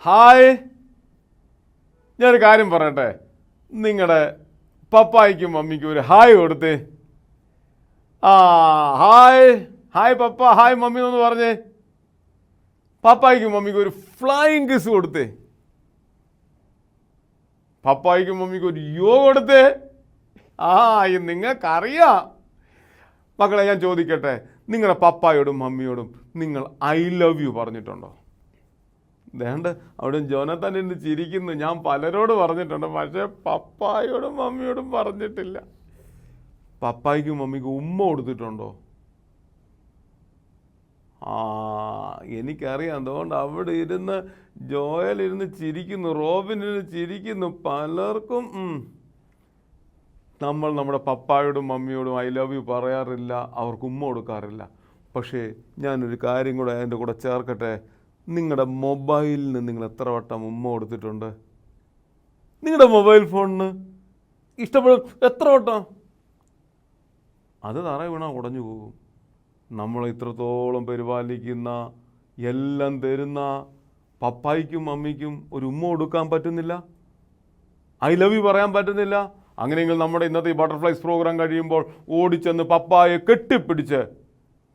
Hi, ഞാനൊരു കാര്യം പറയട്ടെ. നിങ്ങളുടെ പപ്പായ്ക്കും മമ്മിക്കും ഒരു ഹായ് കൊടുത്തേ. ഹായ് ഹായ് പപ്പ, ഹായ് മമ്മി എന്ന് പറഞ്ഞേ. പപ്പായ്ക്കും മമ്മിക്കും ഒരു ഫ്ലൈയിങ് കിസ് കൊടുത്തേ. പപ്പായ്ക്കും മമ്മിക്കും ഒരു യോ കൊടുത്തേ. നിങ്ങൾക്കറിയാം. മക്കളെ, ഞാൻ ചോദിക്കട്ടെ, നിങ്ങളുടെ പപ്പായോടും മമ്മിയോടും നിങ്ങൾ ഐ ലവ് യു പറഞ്ഞിട്ടുണ്ടോ? വേണ്ട, അവിടെ ജോനത്താൻ ഇന്ന് ചിരിക്കുന്നു. ഞാൻ പലരോട് പറഞ്ഞിട്ടുണ്ട്, പക്ഷേ പപ്പായോടും മമ്മിയോടും പറഞ്ഞിട്ടില്ല. പപ്പായ്ക്കും മമ്മിക്കും ഉമ്മ കൊടുത്തിട്ടുണ്ടോ? എനിക്കറിയാം. അതുകൊണ്ട് അവിടെ ഇരുന്ന് ജോയൽ ഇരുന്ന് ചിരിക്കുന്നു, റോബിൻ ഇരുന്ന് ചിരിക്കുന്നു. പലർക്കും നമ്മൾ നമ്മുടെ പപ്പായോടും മമ്മിയോടും ഐ ലവ് യു പറയാറില്ല, അവർക്ക് ഉമ്മ കൊടുക്കാറില്ല. പക്ഷേ ഞാനൊരു കാര്യം കൂടെ അതിൻ്റെ കൂടെ ചേർക്കട്ടെ. നിങ്ങളുടെ മൊബൈലിന് നിങ്ങൾ എത്ര വട്ടം ഉമ്മ കൊടുത്തിട്ടുണ്ട്? നിങ്ങളുടെ മൊബൈൽ ഫോണിന് ഇഷ്ടപ്പെടും എത്ര വട്ടം? അത് തറ വീണാൽ ഉടഞ്ഞു പോകും. നമ്മൾ ഇത്രത്തോളം പരിപാലിക്കുന്ന, എല്ലാം തരുന്ന പപ്പായ്ക്കും മമ്മിക്കും ഒരു ഉമ്മ കൊടുക്കാൻ പറ്റുന്നില്ല, ഐ ലവ് യു പറയാൻ പറ്റുന്നില്ല. അങ്ങനെയെങ്കിൽ നമ്മുടെ ഇന്നത്തെ ഈ ബട്ടർഫ്ലൈസ് പ്രോഗ്രാം കഴിയുമ്പോൾ ഓടിച്ചെന്ന് പപ്പായെ കെട്ടിപ്പിടിച്ച്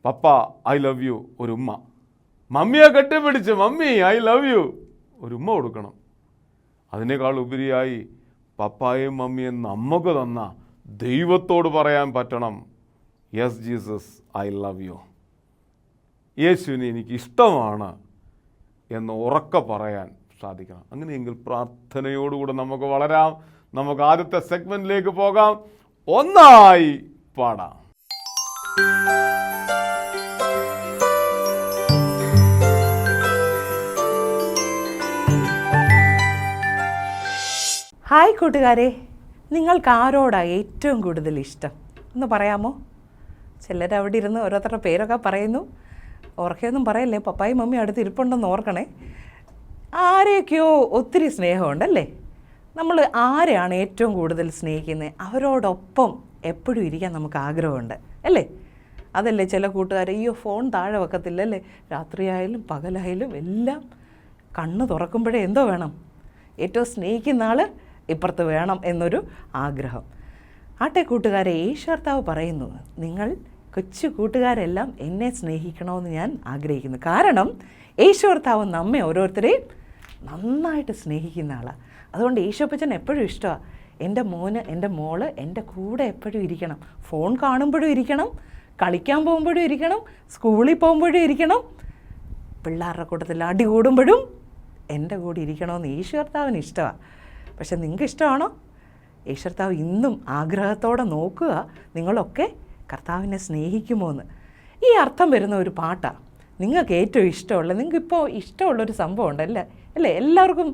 പപ്പ ഐ ലവ് യു ഒരു ഉമ്മ, മമ്മിയെ കെട്ടിപ്പിടിച്ച് മമ്മി ഐ ലവ് യു ഒരു ഉമ്മ കൊടുക്കണം. അതിനേക്കാൾ ഉപരിയായി പപ്പായും മമ്മിയും നമുക്ക് തന്ന ദൈവത്തോട് പറയാൻ പറ്റണം, yes Jesus I love you, യേശുവിനെ എനിക്ക് ഇഷ്ടമാണ് എന്ന് ഉറക്കെ പറയാൻ സാധിക്കണം. അങ്ങനെയെങ്കിൽ പ്രാർത്ഥനയോടുകൂടെ നമുക്ക് വളരാം. നമുക്ക് ആദ്യത്തെ സെഗ്മെന്റിലേക്ക് പോകാം. ഒന്നായി പാടാം. ഹായ് കൂട്ടുകാരെ, നിങ്ങൾക്ക് ആരോടാണ് ഏറ്റവും കൂടുതൽ ഇഷ്ടം എന്ന് പറയാമോ? ചിലർ അവിടെ ഇരുന്ന് ഓരോരുത്തരുടെ പേരൊക്കെ പറയുന്നു. ഓർക്കയൊന്നും പറയല്ലേ, പപ്പായും മമ്മി അടുത്ത് ഇരിപ്പുണ്ടെന്ന് ഓർക്കണേ. ആരെയൊക്കെയോ ഒത്തിരി സ്നേഹമുണ്ടല്ലേ. നമ്മൾ ആരെയാണ് ഏറ്റവും കൂടുതൽ സ്നേഹിക്കുന്നത്, അവരോടൊപ്പം എപ്പോഴും ഇരിക്കാൻ നമുക്ക് ആഗ്രഹമുണ്ട് അല്ലേ? അതല്ലേ ചില കൂട്ടുകാർ, അയ്യോ ഫോൺ താഴെ വെക്കത്തില്ലല്ലേ, രാത്രിയായാലും പകലായാലും എല്ലാം കണ്ണ് തുറക്കുമ്പോഴേ എന്തോ വേണം, ഏറ്റവും സ്നേഹിക്കുന്ന ആൾ ഇപ്പുറത്ത് വേണം എന്നൊരു ആഗ്രഹം. ആട്ടെ കൂട്ടുകാരെ, യേശുകർത്താവ് പറയുന്നു, നിങ്ങൾ കൊച്ചു കൂട്ടുകാരെല്ലാം എന്നെ സ്നേഹിക്കണമെന്ന് ഞാൻ ആഗ്രഹിക്കുന്നു. കാരണം യേശുകർത്താവ് നമ്മെ ഓരോരുത്തരെയും നന്നായിട്ട് സ്നേഹിക്കുന്ന ആളാണ്. അതുകൊണ്ട് യേശുപ്പച്ചൻ എപ്പോഴും ഇഷ്ടമാണ്, എൻ്റെ മോന് എൻ്റെ മോള് എൻ്റെ കൂടെ എപ്പോഴും ഇരിക്കണം. ഫോൺ കാണുമ്പോഴും ഇരിക്കണം, കളിക്കാൻ പോകുമ്പോഴും ഇരിക്കണം, സ്കൂളിൽ പോകുമ്പോഴും ഇരിക്കണം, പിള്ളേരുടെ കൂട്ടത്തിൽ അടി കൂടുമ്പോഴും എൻ്റെ കൂടെ ഇരിക്കണമെന്ന് യേശുകർത്താവിന് ഇഷ്ടമാണ്. പക്ഷെ നിങ്ങൾക്ക് ഇഷ്ടമാണോ? യേശുകർത്താവ് ഇന്നും ആഗ്രഹത്തോടെ നോക്കുക, നിങ്ങളൊക്കെ കർത്താവിനെ സ്നേഹിക്കുമോ എന്ന്. ഈ അർത്ഥം വരുന്ന ഒരു പാട്ടാണ് നിങ്ങൾക്ക് ഏറ്റവും ഇഷ്ടമുള്ള, നിങ്ങൾക്കിപ്പോൾ ഇഷ്ടമുള്ളൊരു സംഭവം ഉണ്ടല്ലേ അല്ലേ? എല്ലാവർക്കും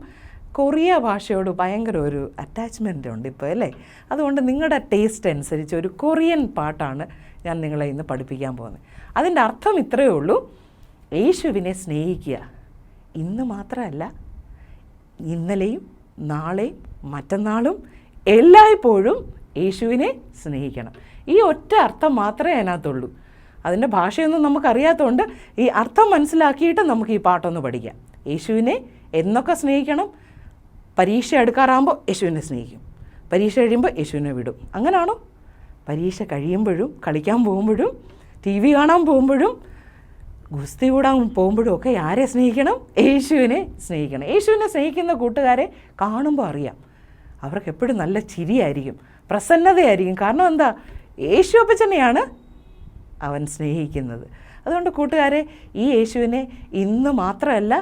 കൊറിയ ഭാഷയോട് ഭയങ്കര ഒരു അറ്റാച്ച്മെൻ്റ് ഉണ്ട് ഇപ്പോൾ അല്ലേ? അതുകൊണ്ട് നിങ്ങളുടെ ടേസ്റ്റ് അനുസരിച്ച് ഒരു കൊറിയൻ പാട്ടാണ് ഞാൻ നിങ്ങളെ ഇന്ന് പഠിപ്പിക്കാൻ പോകുന്നത്. അതിൻ്റെ അർത്ഥം ഇത്രയേ ഉള്ളൂ, യേശുവിനെ സ്നേഹിക്കുക. ഇന്ന് മാത്രമല്ല, ഇന്നലെയും നാളെയും മറ്റന്നാളും എല്ലായ്പ്പോഴും യേശുവിനെ സ്നേഹിക്കണം. ഈ ഒറ്റ അർത്ഥം മാത്രമേ അതിനകത്തുള്ളൂ. അതിൻ്റെ ഭാഷയൊന്നും നമുക്കറിയാത്തതുകൊണ്ട് ഈ അർത്ഥം മനസ്സിലാക്കിയിട്ട് നമുക്ക് ഈ പാട്ടൊന്ന് പഠിക്കാം. യേശുവിനെ എന്നൊക്കെ സ്നേഹിക്കണം? പരീക്ഷ എടുക്കാറാകുമ്പോൾ യേശുവിനെ സ്നേഹിക്കും, പരീക്ഷ കഴിയുമ്പോൾ യേശുവിനെ വിടും. അങ്ങനെയാണോ? പരീക്ഷ കഴിയുമ്പോഴും, കളിക്കാൻ പോകുമ്പോഴും, ടി വി കാണാൻ പോകുമ്പോഴും, ഗുസ്തി കൂടാൻ പോകുമ്പോഴും ഒക്കെ ആരെ സ്നേഹിക്കണം? യേശുവിനെ സ്നേഹിക്കണം. യേശുവിനെ സ്നേഹിക്കുന്ന കൂട്ടുകാരെ കാണുമ്പോൾ അറിയാം, അവർക്ക് എപ്പോഴും നല്ല ചിരിയായിരിക്കും, പ്രസന്നതയായിരിക്കും. കാരണം എന്താ? യേശു അപ്പച്ചനെയാണ് അവൻ സ്നേഹിക്കുന്നത്. അതുകൊണ്ട് കൂട്ടുകാരെ, ഈ യേശുവിനെ ഇന്ന് മാത്രമല്ല,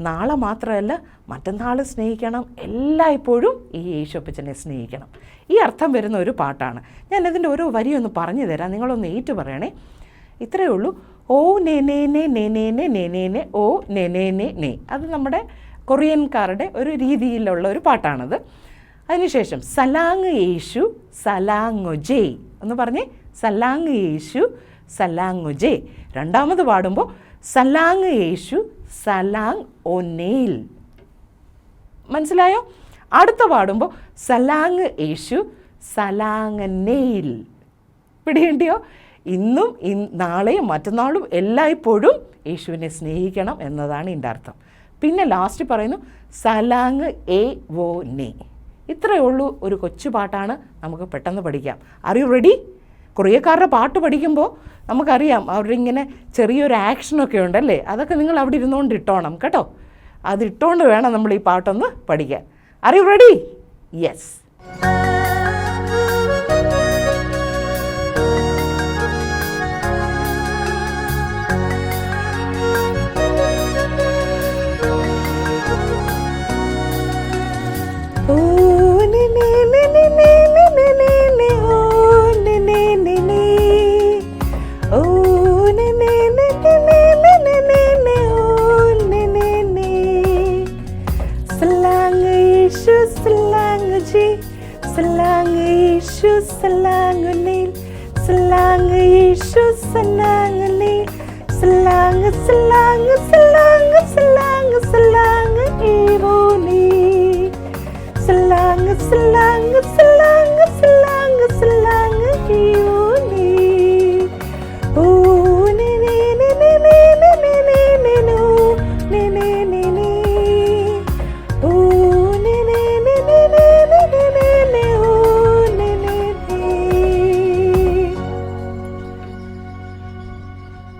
നാളെ മാത്രമല്ല, മറ്റന്നാൾ സ്നേഹിക്കണം. എല്ലായ്പ്പോഴും ഈ യേശു അപ്പച്ചനെ സ്നേഹിക്കണം. ഈ അർത്ഥം വരുന്ന ഒരു പാട്ടാണ്. ഞാനതിൻ്റെ ഓരോ വരിയൊന്ന് പറഞ്ഞു തരാം, നിങ്ങളൊന്ന് ഏറ്റു പറയണേ. ഇത്രയേ ഉള്ളൂ. ഓ നെ നേ നെ നെ നെ നെ നെ നെ നെ ഓ നെ നെ നെ നെ. അത് നമ്മുടെ കൊറിയൻകാരുടെ ഒരു രീതിയിലുള്ള ഒരു പാട്ടാണത്. അതിനുശേഷം സലാങ് യേശു സലാങ്ങൊജേ എന്ന് പറഞ്ഞേ, സലാങ് യേശു സലാങ്ങൊജേ. രണ്ടാമത് പാടുമ്പോൾ സലാങ് യേശു സലാങ് ഒനേൽ. മനസ്സിലായോ? അടുത്ത പാടുമ്പോൾ സലാങ് യേശു സലാങ്ങനേൽ. പിടികിട്ടിയോ? ഇന്നും നാളെയും മറ്റന്നാളും എല്ലായ്പ്പോഴും യേശുവിനെ സ്നേഹിക്കണം എന്നതാണ് ഇതിൻ്റെ അർത്ഥം. പിന്നെ ലാസ്റ്റ് പറയുന്നു സലാങ് എ വോ നെ. ഇത്രയേ ഉള്ളൂ, ഒരു കൊച്ചു പാട്ടാണ്, നമുക്ക് പെട്ടെന്ന് പഠിക്കാം. Are you ready? കൊറിയക്കാരുടെ പാട്ട് പഠിക്കുമ്പോൾ നമുക്കറിയാം അവരുടെ ഇങ്ങനെ ചെറിയൊരു ആക്ഷനൊക്കെ ഉണ്ടല്ലേ, അതൊക്കെ നിങ്ങൾ അവിടെ ഇരുന്നുകൊണ്ട് ഇട്ടോണം കേട്ടോ. അതിട്ടുകൊണ്ട് വേണം നമ്മൾ ഈ പാട്ടൊന്ന് പഠിക്കാൻ. Are you ready? യെസ്.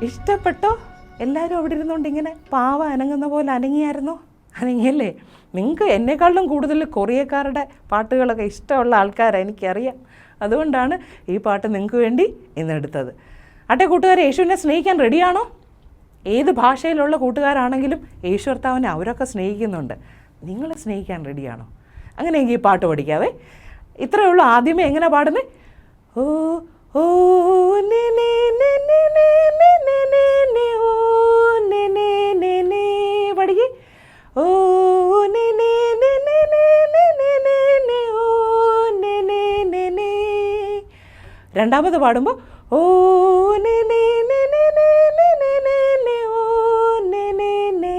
ഇഷ്ടപ്പെട്ടോ? എല്ലാവരും അവിടെ ഇരുന്നുകൊണ്ട് ഇങ്ങനെ പാവ അനങ്ങുന്ന പോലെ അനങ്ങിയായിരുന്നോ? അനങ്ങിയല്ലേ? നിങ്ങൾക്ക് എന്നെക്കാളും കൂടുതൽ കൊറിയക്കാരുടെ പാട്ടുകളൊക്കെ ഇഷ്ടമുള്ള ആൾക്കാരാണ്, എനിക്കറിയാം. അതുകൊണ്ടാണ് ഈ പാട്ട് നിങ്ങൾക്ക് വേണ്ടി ഇന്നെടുത്തത്. ആട്ടെ കൂട്ടുകാരെ, യേശുവിനെ സ്നേഹിക്കാൻ റെഡിയാണോ? ഏത് ഭാഷയിലുള്ള കൂട്ടുകാരാണെങ്കിലും യേശു കർത്താവിനെ അവരൊക്കെ സ്നേഹിക്കുന്നുണ്ട്. നിങ്ങൾ സ്നേഹിക്കാൻ റെഡിയാണോ? അങ്ങനെയെങ്കിൽ ഈ പാട്ട് പഠിക്കാവേ. ഇത്രയേ ഉള്ളൂ. ആദ്യമേ എങ്ങനെ പാടുന്നേ? ഓ ഓ നെ നെ നെ നെ നെ നെ നെ നെ ഓ നെ നെ നെ നെ പഠിക്കേ. ഓ നെ നെ നെ നെ നെ നെ നെ നെ ഓ നെ നെ നെ നെ. രണ്ടാമത് പാടുമ്പോൾ ഓ നെ നെ നെ നെ നെ നെ നെ നെ ഓ നെ നെ നെ.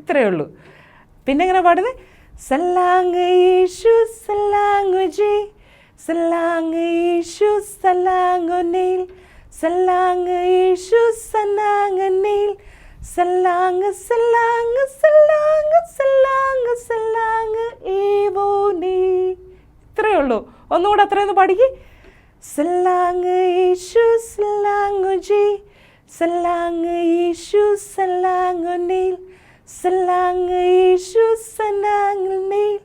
ഇത്രയേ ഉള്ളൂ. പിന്നെ എങ്ങനെ പാടുന്നത്? സലാങ് യേശു സലാങ് ജി, സലാങ് യേശു സലാങ് നീൽ, സലാങ് യേശു സലാങ് നീൽ, സലാങ് സലാങ് സലാങ് സലാങ് സലാങ് ഏവോ നീ. ഇത്രയേ ഉള്ളൂ. ഒന്നുകൂടെ അത്രയൊന്ന് പാടിക്ക്. സലാങ് യേശു സലാങ് ജി, സലാങ് യേശു സലാങ് നീൽ, സലാങ് യേശു സലാങ് നീൽ,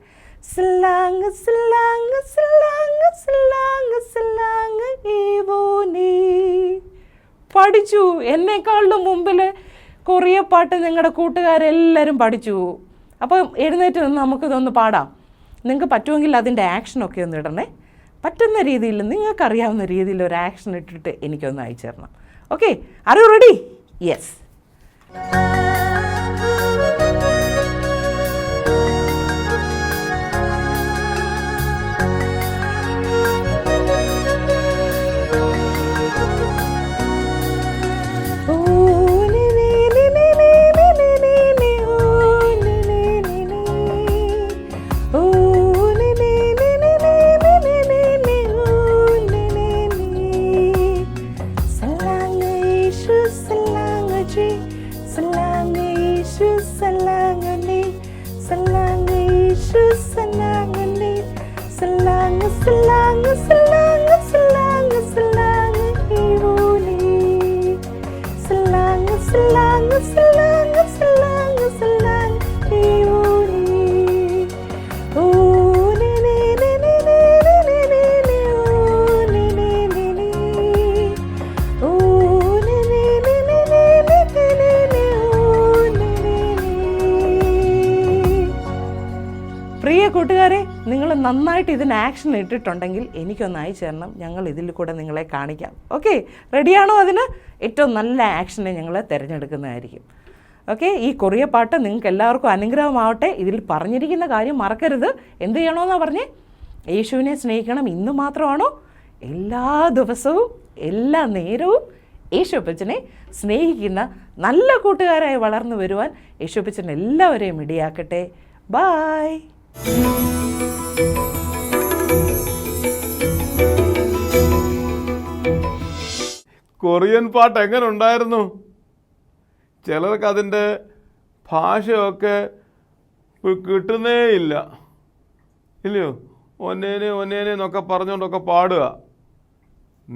സലാങ് സലാങ് സലാങ് സലാങ് സലാങ് ഏവോ നീ. പഠിച്ചു. എന്നെക്കാളും മുമ്പിൽ കൊറിയ പാട്ട് നിങ്ങളുടെ കൂട്ടുകാരെല്ലാവരും പഠിച്ചു. അപ്പോൾ എഴുന്നേറ്റ് നിന്ന് നമുക്കിതൊന്ന് പാടാം. നിങ്ങൾക്ക് പറ്റുമെങ്കിൽ അതിൻ്റെ ആക്ഷനൊക്കെ ഒന്ന് ഇടണേ. പറ്റുന്ന രീതിയിൽ, നിങ്ങൾക്കറിയാവുന്ന രീതിയിൽ ഒരു ആക്ഷൻ ഇട്ടിട്ട് എനിക്കൊന്ന് അയച്ചു തരണം. Okay, are you ready? Yes. കൂട്ടുകാരെ, നിങ്ങൾ നന്നായിട്ട് ഇതിന് ആക്ഷൻ ഇട്ടിട്ടുണ്ടെങ്കിൽ എനിക്കൊന്ന് അയച്ചു തരണം. ഞങ്ങൾ ഇതിൽ കൂടെ നിങ്ങളെ കാണിക്കാം. ഓക്കെ, റെഡിയാണോ? അതിന് ഏറ്റവും നല്ല ആക്ഷനെ ഞങ്ങൾ തിരഞ്ഞെടുക്കുന്നതായിരിക്കും. ഓക്കെ, ഈ കൊറിയ പാട്ട് നിങ്ങൾക്ക് എല്ലാവർക്കും അനുഗ്രഹമാവട്ടെ. ഇതിൽ പറഞ്ഞിരിക്കുന്ന കാര്യം മറക്കരുത്. എന്ത് ചെയ്യണമെന്നാണ് പറഞ്ഞേ? യേശുവിനെ സ്നേഹിക്കണം. ഇന്ന് മാത്രമാണോ? എല്ലാ ദിവസവും എല്ലാ നേരവും യേശുപ്പച്ചനെ സ്നേഹിക്കുന്ന നല്ല കൂട്ടുകാരായി വളർന്നു വരുവാൻ യേശുപ്പച്ചൻ എല്ലാവരെയും ഇടയാക്കട്ടെ. ബായ്. കൊറിയൻ പാട്ട് എങ്ങനെ ഉണ്ടായിരുന്നു? ചിലർക്ക് അതിൻ്റെ ഭാഷയൊക്കെ കിട്ടുന്നേ ഇല്ല, ഇല്ലയോ? ഒന്നേനെ ഒന്നേനെ എന്നൊക്കെ പറഞ്ഞുകൊണ്ടൊക്കെ പാടുക.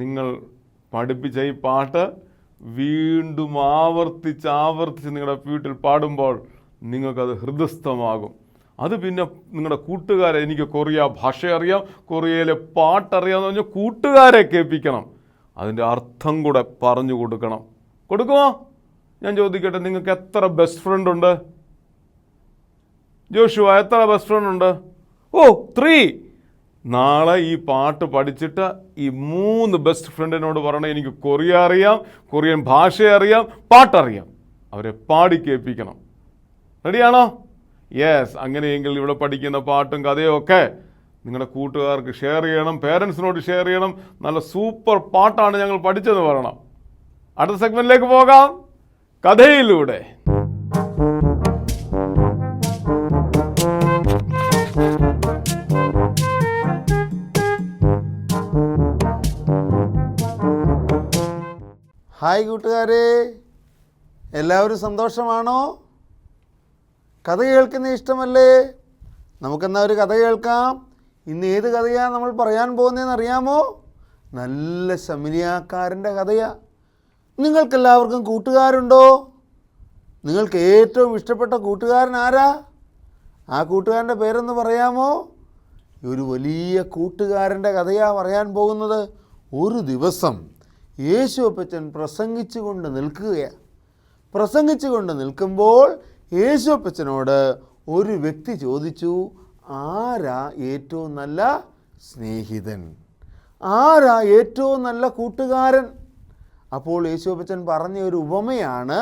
നിങ്ങൾ പഠിപ്പിച്ച ഈ പാട്ട് വീണ്ടും ആവർത്തിച്ച് നിങ്ങളുടെ വീട്ടിൽ പാടുമ്പോൾ നിങ്ങൾക്കത് ഹൃദയസ്ഥമാകും. അത് പിന്നെ നിങ്ങളുടെ കൂട്ടുകാരെ, എനിക്ക് കൊറിയ ഭാഷ അറിയാം, കൊറിയയിലെ പാട്ടറിയാമെന്ന് പറഞ്ഞാൽ കൂട്ടുകാരെ കേൾപ്പിക്കണം. അതിൻ്റെ അർത്ഥം കൂടെ പറഞ്ഞു കൊടുക്കുമോ? ഞാൻ ചോദിക്കട്ടെ, നിങ്ങൾക്ക് എത്ര ബെസ്റ്റ് ഫ്രണ്ട് ഉണ്ട്? ജോഷുവ, എത്ര ബെസ്റ്റ് ഫ്രണ്ട് ഉണ്ട്? 3. നാളെ ഈ പാട്ട് പഠിച്ചിട്ട് ഈ 3 ബെസ്റ്റ് ഫ്രണ്ടിനോട് പറയണം, എനിക്ക് കൊറിയ അറിയാം, കൊറിയൻ ഭാഷ അറിയാം, പാട്ടറിയാം. അവരെ പാടി കേൾപ്പിക്കണം. റെഡിയാണോ? യെസ്. അങ്ങനെയെങ്കിൽ ഇവിടെ പഠിക്കുന്ന പാട്ടും കഥയും ഒക്കെ നിങ്ങളുടെ കൂട്ടുകാർക്ക് ഷെയർ ചെയ്യണം, പേരൻസിനോട് ഷെയർ ചെയ്യണം. നല്ല സൂപ്പർ പാട്ടാണ് ഞങ്ങൾ പഠിച്ചതെന്ന് പറയണം. അടുത്ത സെഗ്മെന്റിലേക്ക് പോകാം, കഥയിലൂടെ. ഹായ് കൂട്ടുകാരെ, എല്ലാവരും സന്തോഷമാണോ? കഥ കേൾക്കുന്ന ഇഷ്ടമല്ലേ? നമുക്കെന്നാ ഒരു കഥ കേൾക്കാം. ഇന്ന് ഏത് കഥയാണ് നമ്മൾ പറയാൻ പോകുന്നതെന്ന് അറിയാമോ? നല്ല ശമരിയാക്കാരൻ്റെ കഥയാണ്. നിങ്ങൾക്കെല്ലാവർക്കും കൂട്ടുകാരുണ്ടോ? നിങ്ങൾക്ക് ഏറ്റവും ഇഷ്ടപ്പെട്ട കൂട്ടുകാരൻ ആരാ? ആ കൂട്ടുകാരൻ്റെ പേരൊന്ന് പറയാമോ? ഒരു വലിയ കൂട്ടുകാരൻ്റെ കഥയാണ് പറയാൻ പോകുന്നത്. ഒരു ദിവസം യേശു അപ്പച്ചൻ പ്രസംഗിച്ചു കൊണ്ട് നിൽക്കുമ്പോൾ യേശു അപ്പച്ചനോട് ഒരു വ്യക്തി ചോദിച്ചു, ആരാ ഏറ്റവും നല്ല സ്നേഹിതൻ? ആരാ ഏറ്റവും നല്ല കൂട്ടുകാരൻ? അപ്പോൾ യേശു അപ്പച്ചൻ പറഞ്ഞ ഒരു ഉപമയാണ്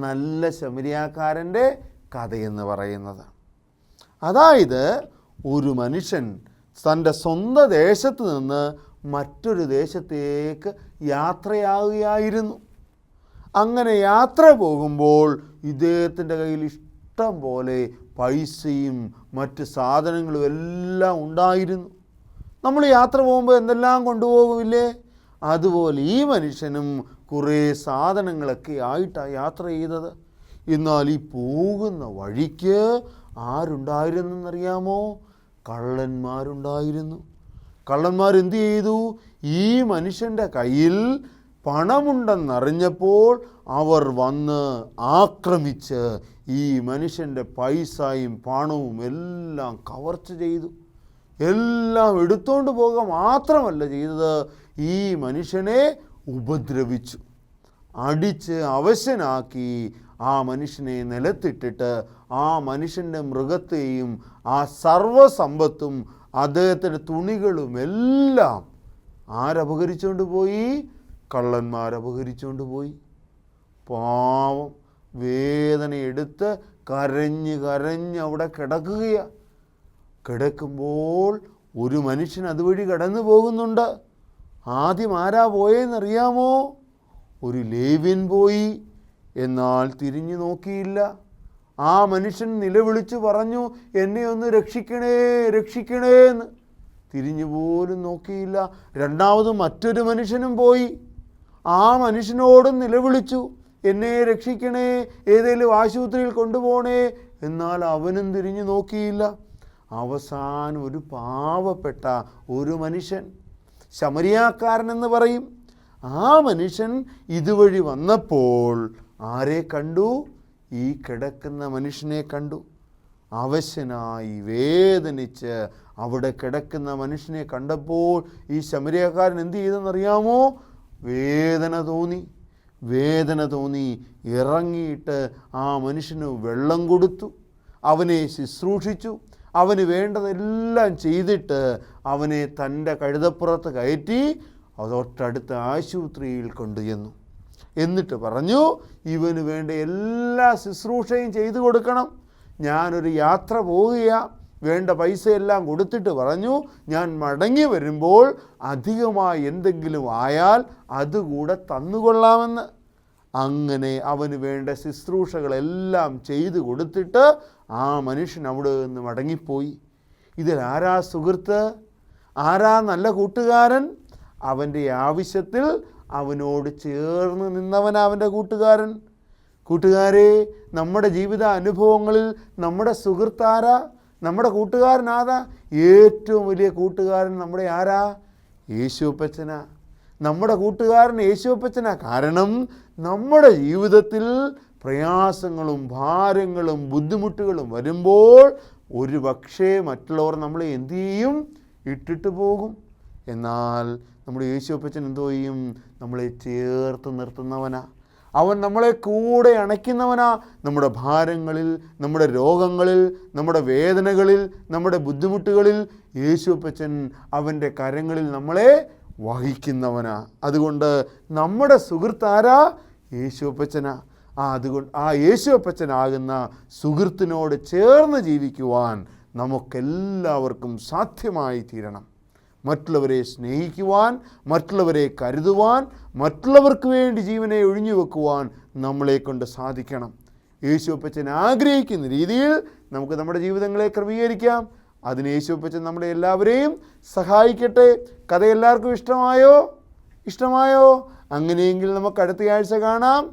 നല്ല ശമരിയാക്കാരൻ്റെ കഥയെന്ന് പറയുന്നത്. അതായത് ഒരു മനുഷ്യൻ തൻ്റെ സ്വന്തം ദേശത്ത് നിന്ന് മറ്റൊരു ദേശത്തേക്ക് യാത്രയാവുകയായിരുന്നു. അങ്ങനെ യാത്ര പോകുമ്പോൾ ഇദ്ദേഹത്തിൻ്റെ കയ്യിൽ ഇഷ്ടം പോലെ പൈസയും മറ്റ് സാധനങ്ങളും എല്ലാം ഉണ്ടായിരുന്നു. നമ്മൾ യാത്ര പോകുമ്പോൾ എന്തെല്ലാം കൊണ്ടുപോകുമില്ലേ? അതുപോലെ ഈ മനുഷ്യനും കുറേ സാധനങ്ങളൊക്കെ ആയിട്ടാണ് യാത്ര ചെയ്തത്. എന്നാൽ ഈ പോകുന്ന വഴിക്ക് ആരുണ്ടായിരുന്നെന്നറിയാമോ? കള്ളന്മാരുണ്ടായിരുന്നു. കള്ളന്മാരെന്ത് ചെയ്തു? ഈ മനുഷ്യൻ്റെ കയ്യിൽ പണമുണ്ടെന്നറിഞ്ഞപ്പോൾ അവർ വന്ന് ആക്രമിച്ച് ഈ മനുഷ്യൻ്റെ പൈസയും പണവും എല്ലാം കവർച്ച ചെയ്തു. എല്ലാം എടുത്തുകൊണ്ട് പോകുക മാത്രമല്ല ചെയ്തത്, ഈ മനുഷ്യനെ ഉപദ്രവിച്ചു, അടിച്ച് അവശനാക്കി ആ മനുഷ്യനെ നിലത്തിട്ടിട്ട് ആ മനുഷ്യൻ്റെ മൃഗത്തെയും ആ സർവ്വസമ്പത്തും അദ്ദേഹത്തിൻ്റെ തുണികളും എല്ലാം ആരപഹരിച്ചുകൊണ്ട് പോയി? കള്ളന്മാരപഹരിച്ചുകൊണ്ട് പോയി. പാവം വേദനയെടുത്ത് കരഞ്ഞ് അവിടെ കിടക്കുകയാണ്. കിടക്കുമ്പോൾ ഒരു മനുഷ്യൻ അതുവഴി കടന്നു പോകുന്നുണ്ട്. ആദ്യം ആരാ പോയെന്നറിയാമോ? ഒരു ലേവ്യൻ പോയി. എന്നാൽ തിരിഞ്ഞു നോക്കിയില്ല. ആ മനുഷ്യൻ നിലവിളിച്ചു പറഞ്ഞു, എന്നെ ഒന്ന് രക്ഷിക്കണേ എന്ന്. തിരിഞ്ഞു പോലും നോക്കിയില്ല. രണ്ടാമത് മറ്റൊരു മനുഷ്യനും പോയി. ആ മനുഷ്യനോടും നിലവിളിച്ചു, എന്നെ രക്ഷിക്കണേ, ഏതെങ്കിലും ആശുപത്രിയിൽ കൊണ്ടുപോകണേ. എന്നാൽ അവനും തിരിഞ്ഞു നോക്കിയില്ല. അവസാനം ഒരു പാവപ്പെട്ട ഒരു മനുഷ്യൻ, ശമരിയാക്കാരനെന്ന് പറയും, ആ മനുഷ്യൻ ഇതുവഴി വന്നപ്പോൾ ആരെ കണ്ടു? ഈ കിടക്കുന്ന മനുഷ്യനെ കണ്ടു. അവശനായി വേദനിച്ച് അവിടെ കിടക്കുന്ന മനുഷ്യനെ കണ്ടപ്പോൾ ഈ ശമരിയാക്കാരൻ എന്ത് ചെയ്തെന്നറിയാമോ? വേദന തോന്നി ഇറങ്ങിയിട്ട് ആ മനുഷ്യന് വെള്ളം കൊടുത്തു, അവനെ ശുശ്രൂഷിച്ചു, അവന് വേണ്ടതെല്ലാം ചെയ്തിട്ട് അവനെ തൻ്റെ കഴുതപ്പുറത്ത് കയറ്റി തൊട്ടടുത്ത ആശുപത്രിയിൽ കൊണ്ടുചെന്നു. എന്നിട്ട് പറഞ്ഞു, ഇവന് വേണ്ട എല്ലാ ശുശ്രൂഷയും ചെയ്തു കൊടുക്കണം. ഞാനൊരു യാത്ര പോവുകയാണ്, വേണ്ട പൈസയെല്ലാം കൊടുത്തിട്ട് പറഞ്ഞു, ഞാൻ മടങ്ങി വരുമ്പോൾ അധികമായി എന്തെങ്കിലും ആയാൽ അതുകൂടെ തന്നുകൊള്ളാമെന്ന്. അങ്ങനെ അവന് വേണ്ട ശുശ്രൂഷകളെല്ലാം ചെയ്തു കൊടുത്തിട്ട് ആ മനുഷ്യൻ അവിടെ നിന്ന് മടങ്ങിപ്പോയി. ഇതിലാരാ സുഹൃത്ത്? ആരാ നല്ല കൂട്ടുകാരൻ? അവൻ്റെ ആവശ്യത്തിൽ അവനോട് ചേർന്ന് നിന്നവനാ അവൻ്റെ കൂട്ടുകാരൻ. കൂട്ടുകാരെ, നമ്മുടെ ജീവിത അനുഭവങ്ങളിൽ നമ്മുടെ സുഹൃത്താരാ? നമ്മുടെ കൂട്ടുകാരനാരാ? ഏറ്റവും വലിയ കൂട്ടുകാരൻ നമ്മുടെ ആരാ? യേശുവപ്പച്ചനാ. നമ്മുടെ കൂട്ടുകാരൻ യേശുവപ്പച്ചനാ. കാരണം നമ്മുടെ ജീവിതത്തിൽ പ്രയാസങ്ങളും ഭാരങ്ങളും ബുദ്ധിമുട്ടുകളും വരുമ്പോൾ ഒരു പക്ഷേ മറ്റുള്ളവർ നമ്മളെ എന്തു ചെയ്യും? ഇട്ടിട്ട് പോകും. എന്നാൽ നമ്മുടെ യേശുവപ്പച്ചൻ എന്തോ ചെയ്യും? നമ്മളെ ചേർത്ത് നിർത്തുന്നവനാ. അവൻ നമ്മളെ കൂടെ അണയ്ക്കുന്നവനാ. നമ്മുടെ ഭാരങ്ങളിൽ, നമ്മുടെ രോഗങ്ങളിൽ, നമ്മുടെ വേദനകളിൽ, നമ്മുടെ ബുദ്ധിമുട്ടുകളിൽ യേശുവപ്പച്ചൻ അവൻ്റെ കരങ്ങളിൽ നമ്മളെ വഹിക്കുന്നവനാ. അതുകൊണ്ട് നമ്മുടെ സുഹൃത്താരാ? യേശുവപ്പച്ചനാ. അതുകൊണ്ട് ആ യേശുവപ്പച്ചനാകുന്ന സുഹൃത്തിനോട് ചേർന്ന് ജീവിക്കുവാൻ നമുക്കെല്ലാവർക്കും സാധ്യമായി തീരണം. മറ്റുള്ളവരെ സ്നേഹിക്കുവാൻ, മറ്റുള്ളവരെ കരുതുവാൻ, മറ്റുള്ളവർക്ക് വേണ്ടി ജീവനെ ഒഴിഞ്ഞു വെക്കുവാൻ നമ്മളെ കൊണ്ട് സാധിക്കണം. യേശുവപ്പച്ചൻ ആഗ്രഹിക്കുന്ന രീതിയിൽ നമുക്ക് നമ്മുടെ ജീവിതങ്ങളെ ക്രമീകരിക്കാം. അതിന് യേശുവപ്പച്ചൻ നമ്മളെ എല്ലാവരെയും സഹായിക്കട്ടെ. കഥ എല്ലാവർക്കും ഇഷ്ടമായോ? അങ്ങനെയെങ്കിൽ നമുക്ക് അടുത്ത ആഴ്ച കാണാം.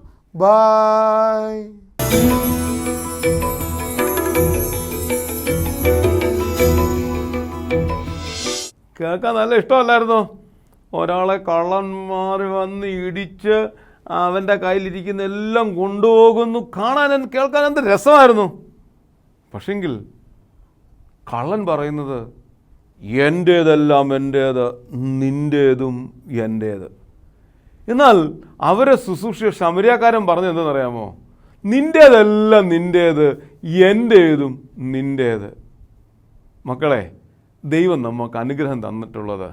ബൈ. കേൾക്കാൻ നല്ല ഇഷ്ടമല്ലായിരുന്നോ? ഒരാളെ കള്ളന്മാർ വന്ന് ഇടിച്ച് അവൻ്റെ കയ്യിലിരിക്കുന്ന എല്ലാം കൊണ്ടുപോകുന്നു. കേൾക്കാൻ എന്ത് രസമായിരുന്നു. പക്ഷെങ്കിൽ കള്ളൻ പറയുന്നത് എൻ്റേതെല്ലാം എൻ്റേത്, നിൻ്റേതും എൻ്റേത്. എന്നാൽ അവരെ ശുശ്രൂഷ ശമരിയാക്കാരൻ പറഞ്ഞത് എന്തെന്നറിയാമോ? നിൻ്റേതെല്ലാം നിൻ്റേത്, എൻ്റേതും നിൻ്റേത്. മക്കളെ, ദൈവം നമുക്ക് അനുഗ്രഹം തന്നിട്ടുള്ളത്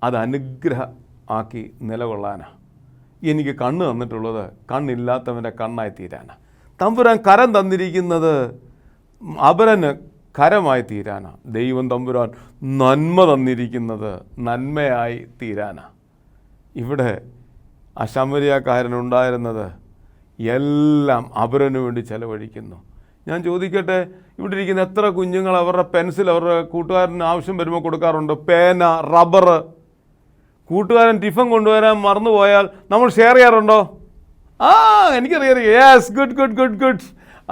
അത് അനുഗ്രഹം ആക്കി നിലകൊള്ളാനാണ്. എനിക്ക് കണ്ണ് തന്നിട്ടുള്ളത് കണ്ണില്ലാത്തവൻ്റെ കണ്ണായി തീരാനാണ്. തമ്പുരാൻ കരം തന്നിരിക്കുന്നത് അപരന് കരമായി തീരാനാണ്. ദൈവം തമ്പുരാൻ നന്മ തന്നിരിക്കുന്നത് നന്മയായി തീരാനാണ്. ഇവിടെ ആ ശമരിയാക്കാരനുണ്ടായിരുന്നത് എല്ലാം അപരന് വേണ്ടി ചെലവഴിക്കുന്നു. ഞാൻ ചോദിക്കട്ടെ, ഇവിടെ ഇരിക്കുന്ന എത്ര കുഞ്ഞുങ്ങൾ അവരുടെ പെൻസിൽ അവരുടെ കൂട്ടുകാരന് ആവശ്യം വരുമ്പോൾ കൊടുക്കാറുണ്ട്? പേന, റബ്ബർ. കൂട്ടുകാരൻ ടിഫൻ കൊണ്ടുവരാൻ മറന്നുപോയാൽ നമ്മൾ ഷെയർ ചെയ്യാറുണ്ടോ? എനിക്കറിയാം. Yes, good good good good.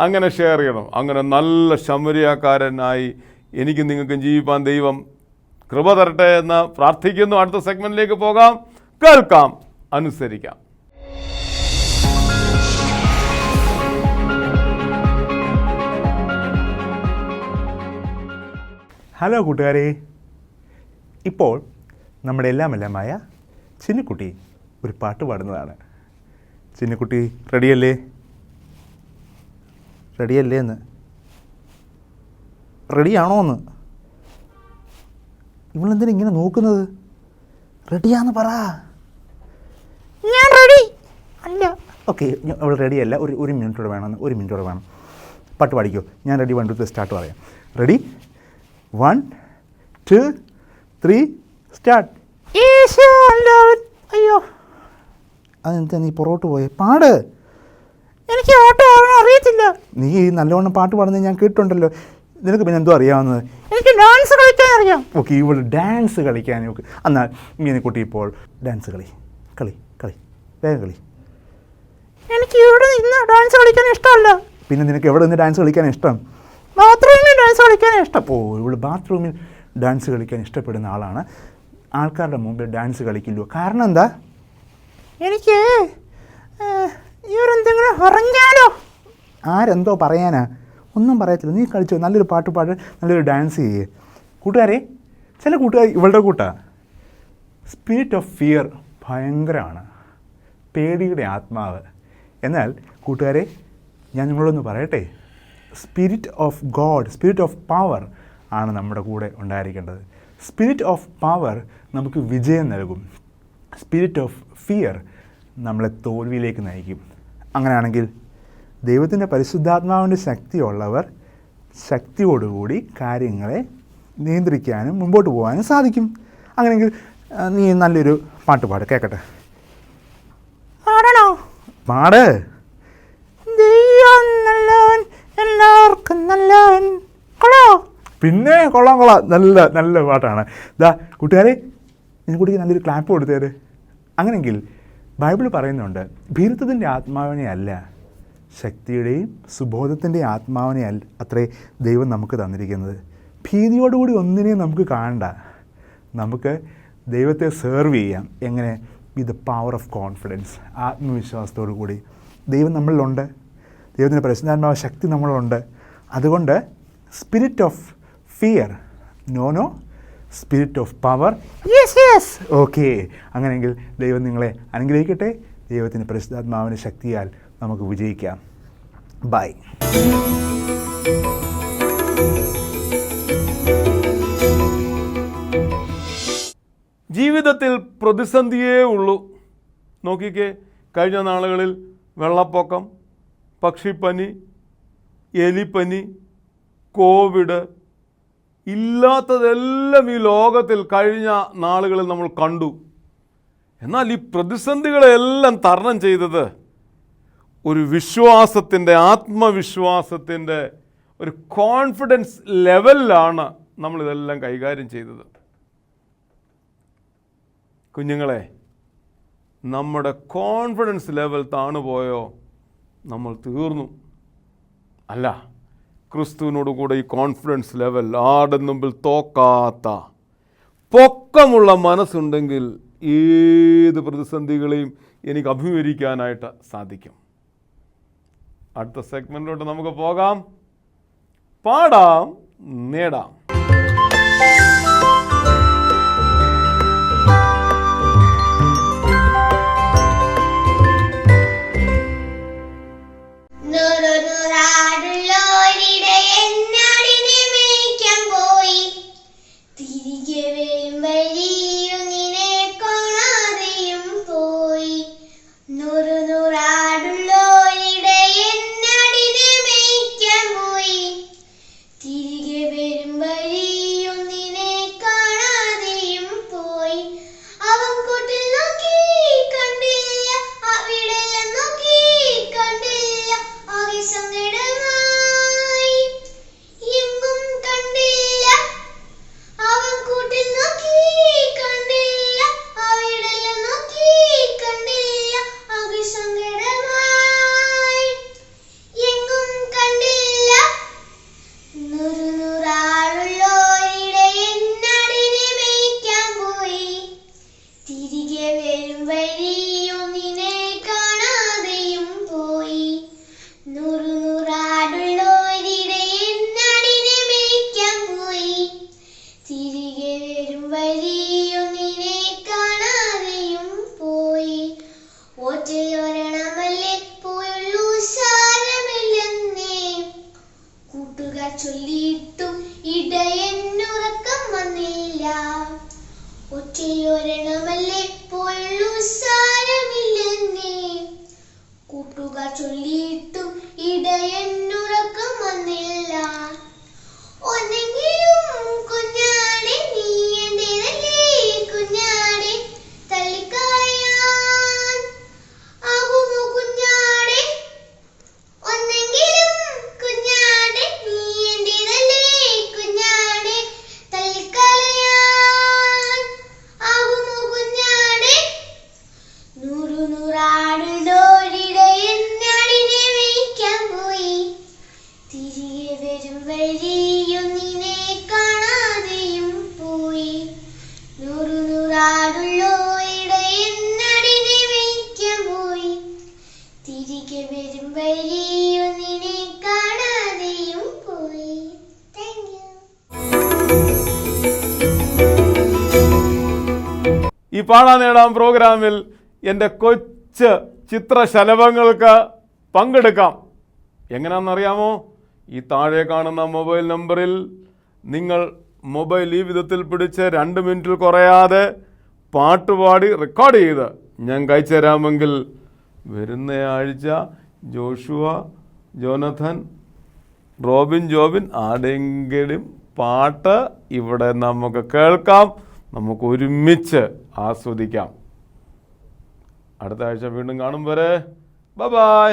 അങ്ങനെ ഷെയർ ചെയ്യണം. അങ്ങനെ നല്ല ശമരിയാക്കാരനായി എനിക്ക് നിങ്ങൾക്കും ജീവിപ്പാൻ ദൈവം കൃപ തരട്ടെ എന്ന് പ്രാർത്ഥിക്കുന്നു. അടുത്ത സെഗ്മെൻറ്റിലേക്ക് പോകാം. കേൾക്കാം, അനുസരിക്കാം. ഹലോ കൂട്ടുകാരെ, ഇപ്പോൾ നമ്മുടെ എല്ലാമെല്ലാമായ ചിന്നുക്കുട്ടി ഒരു പാട്ട് പാടുന്നതാണ്. ചിന്നുക്കുട്ടി റെഡിയല്ലേ എന്ന്? റെഡിയാണോ എന്ന്? ഇവളെന്തിനാ ഇങ്ങനെ നോക്കുന്നത്? റെഡിയാന്ന് പറ. ഞാൻ റെഡി അല്ല. ഓക്കെ, അവൾ റെഡിയല്ല. ഒരു മിനിറ്റോടെ വേണം. പാട്ട് പാടിക്കോ. ഞാൻ റെഡി, 1 2 3 സ്റ്റാർട്ട് പറയാം. റെഡി? 1 2 3 സ്റ്റാർട്ട്. അയ്യോ, അതെന്താ നീ പുറകോട്ട് പോയെ? പാട്. എനിക്ക് പാട്ട് പാടാൻ അറിയത്തില്ല. നീ നല്ലവണ്ണം പാട്ട് പാടുന്നത് ഞാൻ കേട്ടിട്ടുണ്ടല്ലോ. നിനക്ക് പിന്നെ എന്തോ അറിയാവുന്നത്? എനിക്ക് ഡാൻസ് കളിക്കാൻ അറിയാം. ഓക്കെ, ഇവിടെ ഡാൻസ് കളിക്കാൻ. ഓക്കെ, എന്നാൽ ഇങ്ങനെ കുട്ടി ഇപ്പോൾ ഡാൻസ് കളി വേഗം കളി. എനിക്ക് ഇവിടെ നിന്ന് ഡാൻസ് കളിക്കാൻ ഇഷ്ടമല്ല. പിന്നെ നിനക്ക് എവിടെ നിന്ന് ഡാൻസ് കളിക്കാൻ ഇഷ്ടം? ബാത്റൂമിൽ ഡാൻസ് കളിക്കാൻ ഇഷ്ടം. ഇവിടെ ബാത്റൂമിൽ ഡാൻസ് കളിക്കാൻ ഇഷ്ടപ്പെടുന്ന ആളാണ്. ആൾക്കാരുടെ മുമ്പിൽ ഡാൻസ് കളിക്കില്ലോ. കാരണം എന്താ? എനിക്ക് ഇവരെന്തെങ്കിലും പറഞ്ഞാലോ? ആരെന്തോ പറയാനാ? ഒന്നും പറയത്തില്ല. നീ കളിച്ചോ, നല്ലൊരു പാട്ട് പാട്, നല്ലൊരു ഡാൻസ് ചെയ്യേ. കൂട്ടുകാരെ, ചില കൂട്ടുകാർ ഇവളുടെ കൂട്ടാണ്. സ്പിരിറ്റ് ഓഫ് ഫിയർ ഭയങ്കരമാണ്, പേടിയുടെ ആത്മാവ്. എന്നാൽ കൂട്ടുകാരെ, ഞാൻ നിങ്ങളൊന്ന് പറയട്ടെ, spirit of God, spirit of power ആണ് നമ്മുടെ കൂടെ ഉണ്ടായിരിക്കേണ്ടത്. സ്പിരിറ്റ് ഓഫ് പവർ നമുക്ക് വിജയം നൽകും. സ്പിരിറ്റ് ഓഫ് ഫിയർ നമ്മളെ തോൽവിയിലേക്ക് നയിക്കും. അങ്ങനെയാണെങ്കിൽ ദൈവത്തിൻ്റെ പരിശുദ്ധാത്മാവിൻ്റെ ശക്തിയുള്ളവർ ശക്തിയോടുകൂടി കാര്യങ്ങളെ നിയന്ത്രിക്കാനും മുമ്പോട്ട് പോകാനും സാധിക്കും. അങ്ങനെയെങ്കിൽ നീ നല്ലൊരു പാട്ട് പാട്, കേൾക്കട്ടെ. പാടണോ? പാട്. എല്ലാവർക്കും നല്ലവൻ. പിന്നെ കൊള്ളാം. നല്ല പാട്ടാണ്. കൂട്ടുകാരെ, ഞാൻ കുട്ടിക്ക് നല്ലൊരു ക്ലാപ്പ് കൊടുത്തേര്. അങ്ങനെയെങ്കിൽ ബൈബിൾ പറയുന്നുണ്ട്, ഭീരുത്വത്തിൻ്റെ ആത്മാവിനെ അല്ല ശക്തിയുടെയും സുബോധത്തിൻ്റെയും ആത്മാവിനെ അത്രേ ദൈവം നമുക്ക് തന്നിരിക്കുന്നത്. ഭീതിയോടുകൂടി ഒന്നിനെയും നമുക്ക് കാണണ്ട. നമുക്ക് ദൈവത്തെ സെർവ് ചെയ്യാം. എങ്ങനെ? With the power of confidence, ആത്മവിശ്വാസത്തോടു കൂടി. ദൈവം നമ്മളിലുണ്ട്, ദൈവത്തിൻ്റെ പരിശുദ്ധാത്മാവ് ശക്തി നമ്മളുണ്ട്. അതുകൊണ്ട് spirit of fear no, spirit of power yes. Okay, അങ്ങനെയെങ്കിൽ ദൈവം നിങ്ങളെ അനുഗ്രഹിക്കട്ടെ. ദൈവത്തിൻ്റെ പരിശുദ്ധാത്മാവിൻ്റെ ശക്തിയാൽ നമുക്ക് വിജയിക്കാം. ബൈ. ജീവിതത്തിൽ പ്രതിസന്ധിയേ ഉള്ളൂ. നോക്കിക്കേ, കഴിഞ്ഞ നാളുകളിൽ വെള്ളപ്പൊക്കം, പക്ഷിപ്പനി, എലിപ്പനി, കോവിഡ്, ഇല്ലാത്തതെല്ലാം ഈ ലോകത്തിൽ കഴിഞ്ഞ നാളുകളിൽ നമ്മൾ കണ്ടു. എന്നാൽ ഈ പ്രതിസന്ധികളെല്ലാം തരണം ചെയ്തത് ഒരു വിശ്വാസത്തിൻ്റെ, ആത്മവിശ്വാസത്തിൻ്റെ ഒരു കോൺഫിഡൻസ് ലെവലിലാണ് നമ്മളിതെല്ലാം കൈകാര്യം ചെയ്തത്. കുഞ്ഞുങ്ങളെ, നമ്മുടെ കോൺഫിഡൻസ് ലെവൽ താണുപോയോ നമ്മൾ തീർന്നു. അല്ല, ക്രിസ്തുവിനോട് കൂടെ ഈ കോൺഫിഡൻസ് ലെവൽ, ആരുടെ മുമ്പിൽ തോക്കാത്ത പൊക്കമുള്ള മനസ്സുണ്ടെങ്കിൽ ഏത് പ്രതിസന്ധികളെയും എനിക്ക് അഭിമുഖീകരിക്കാനായിട്ട് സാധിക്കും. അടുത്ത സെഗ്മെൻറ്റിലോട്ട് നമുക്ക് പോകാം. പാടാം, നേടാം. ചൊല്ലിയിട്ടും ഇടയന്നുറക്കം വന്നില്ല. ഒറ്റയൊരെണ്ണമല്ലേ പോയുള്ളൂ, സാരമില്ലെന്നേ. കൂട്ടുകാർ ചൊല്ലിയിട്ടും ഇടയന്നുറക്കം വന്നില്ല. ഒന്നെങ്കിലും കുഞ്ഞാടെ നീ എന്റേതല്ലേ, കുഞ്ഞാടെ തള്ളിക്കളയാൻ ആകുമോ കുഞ്ഞാടെ? ഒന്നെങ്കിലും കുഞ്ഞാടെ നീ എന്റേതല്ലേ, കുഞ്ഞാടെ തള്ളിക്കളയാൻ ആകുമോ കുഞ്ഞാടെ? നൂറാടുള്ളോരിടയന്നാടിനെ മേയ്ക്കാൻ പോയി. തിരികെ വരും വഴിയും നിന്നെ കാണാതെയും പോയി. നൂറാടുള്ളോരിടയന്നാടിനെ മേയ്ക്കാൻ പോയി. തിരികെ വരും വഴിയും നിന്നെ കാണാതെയും പോയി. Thank you. ഈ പാടാൻ നേടാം പ്രോഗ്രാമിൽ എൻ്റെ കൊച്ചു ചിത്രശലഭങ്ങൾക്ക് പങ്കെടുക്കാം. എങ്ങനെയാണെന്നറിയാമോ? ഈ താഴെ കാണുന്ന മൊബൈൽ നമ്പറിൽ നിങ്ങൾ മൊബൈൽ ഈ വിധത്തിൽ പിടിച്ച് 2 മിനിറ്റിൽ കുറയാതെ പാട്ടുപാടി റെക്കോർഡ് ചെയ്ത് ഞങ്ങൾക്ക് അയച്ചു തരാമെങ്കിൽ വരുന്ന ആഴ്ച ജോഷുവ, ജോനഥൻ, ജോബിൻ ആരെങ്കിലും പാട്ട് ഇവിടെ നമുക്ക് കേൾക്കാം, നമുക്ക് ഒരുമിച്ച് ആസ്വദിക്കാം. അടുത്ത ആഴ്ച വീണ്ടും കാണും വരെ ബൈ.